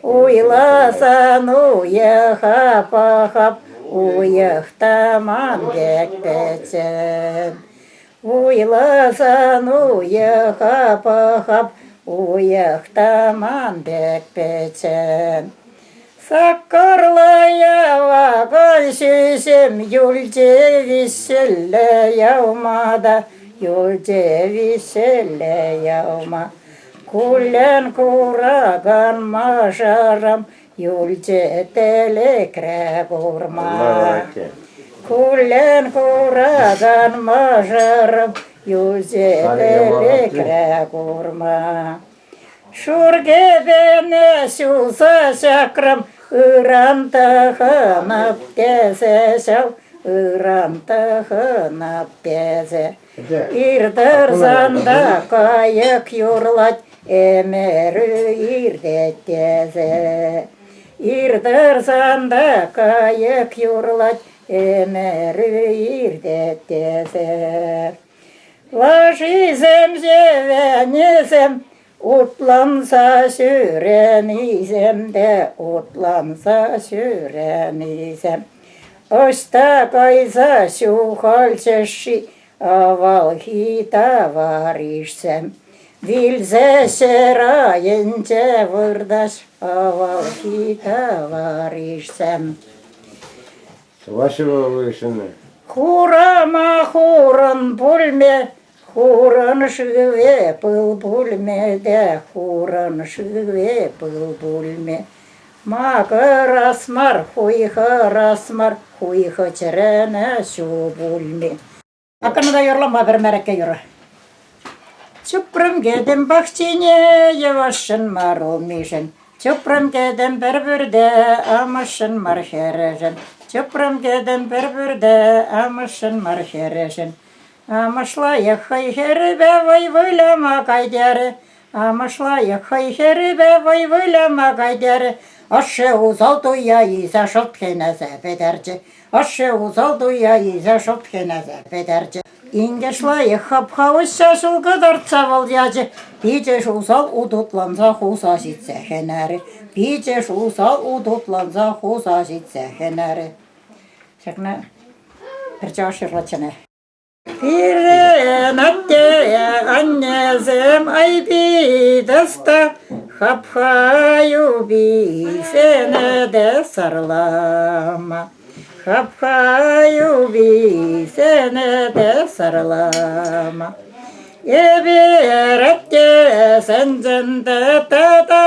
Уйласан уйахап ахап, уяқтаман бекпечен. Уйласан уяхап ахап, уяқтаман бекпечен. Саққарлаяған шешем юлде веселі яумада, юлде веселі яума. Күллен кураган мажарам, юлде телекре курма. Күллен кураган мажарам, юлде телекре курма. Шургебене сюса шакрам, ырантаханап тезе шау, ырантаханап тезе. Ирдырзанда кайык юрлать, эмері ирде тезе. Ирдырзанда кайык юрлать, эмері ирде тезе. Лажизем жевенезем, Утlansa sürenizem de, utlansa sürenizem. Osta kaysa şu halçeşi, avalhi tavarişsem. Vilze serayınca vırdaş, avalhi tavarişsem. Вашего вышины. Хурама хуран пульме, Хуран шыве пыл пульме, де хуран шыве пыл пульме. Мага расмар, хуйха черене шу пульме. Аканада yoрлама bir мереке yürü. Çuprım gedem bahçene yavaşın mar olmayışın. Çuprım gedem berberde amışın mar hereşin. Çuprım gedem berberde amışın mar hereşin. Амашла яхай херебе вайвылама кайдяры, амашла яхай херебе вайвылама кайдяры. Ашы узал туя иза шот хенезе бедерче, ашы узал туя иза шот хенезе бедерче. İngешла яхап хавыша шул кадар цавал яжы, бичеш узал удутланса хуса житсе хенәрі, бичеш узал удутланса хуса житсе хенәрі. Шакна бірче ашырлачыны. Pirrenette annesem aybi dasta, Haphayu bi sene de sarlama. Haphayu bi sene de sarlama. Eberette sencende tada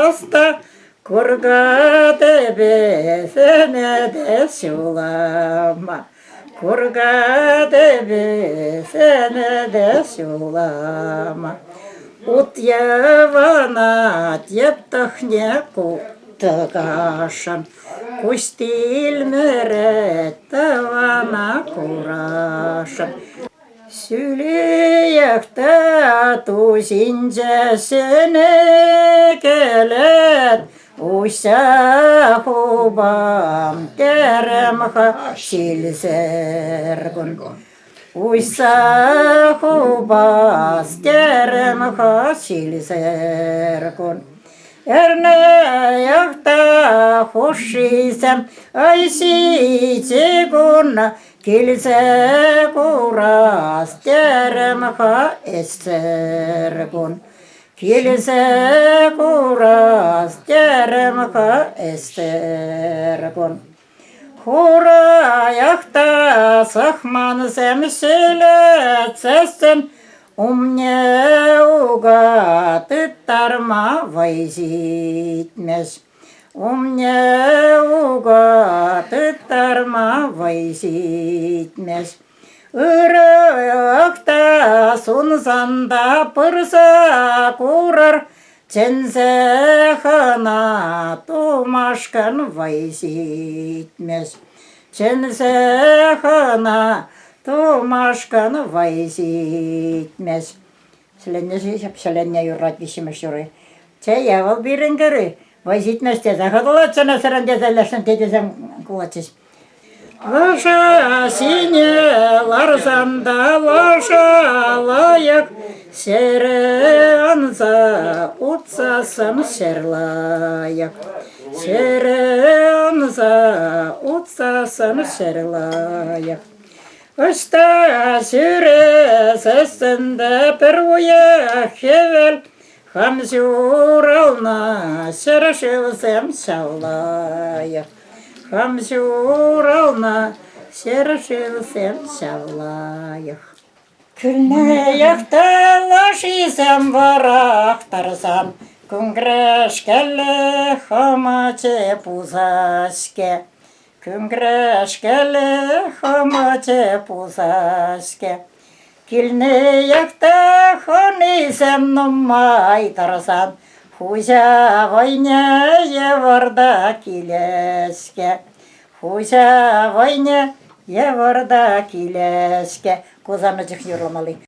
asta, Kurgade be sene de şulama. Kurgade be sene de şulama. Ut yavanat yeptahne kutagaşan. Kustil meret tavana kuraşan. Süleyekte tuzince sene kelet. Usa hubam teremha şilzergun. Usa hubas teremha şilzergun. Erne yakta hoşisem ayşi guna kilse kuras teremha esergun. Kilse kuras teremha estergun. Hura yakta sahman semşilet sesin, Umne ugatıttarma vayzitmez. Umne ugatıttarma vayzitmez. Irakta sunsanda pırsa kurar, Çense hana tumaşkan vayzitmez. Çense hana tumaşkan vayzitmez. Selenye yurrat bişimiş yürü. Çeyaval birin görü. Vayzitmez teze. Hıdılatçana sıran dezelleşten tedezem kulaçız. Laşa sine larzanda laşa layık, Sere anza utsasam serlayık. лаяк. Şerenza utsasını şerlaya. Usta süresinde bir uyak evvel Hamşuralna şerşilsem şavlaya. Hamşuralna şerşilsem şavlaya. Külne yaktalaşysam varaktarsam Күнгрэшкэлэ хомоче пузашке, Күнгрэшкэлэ хомоче пузашке. Килне якта хонисем нумай тарсан, Хужа войне еварда килеске, Хужа войне еварда килеске. Кузанычык юрламалы.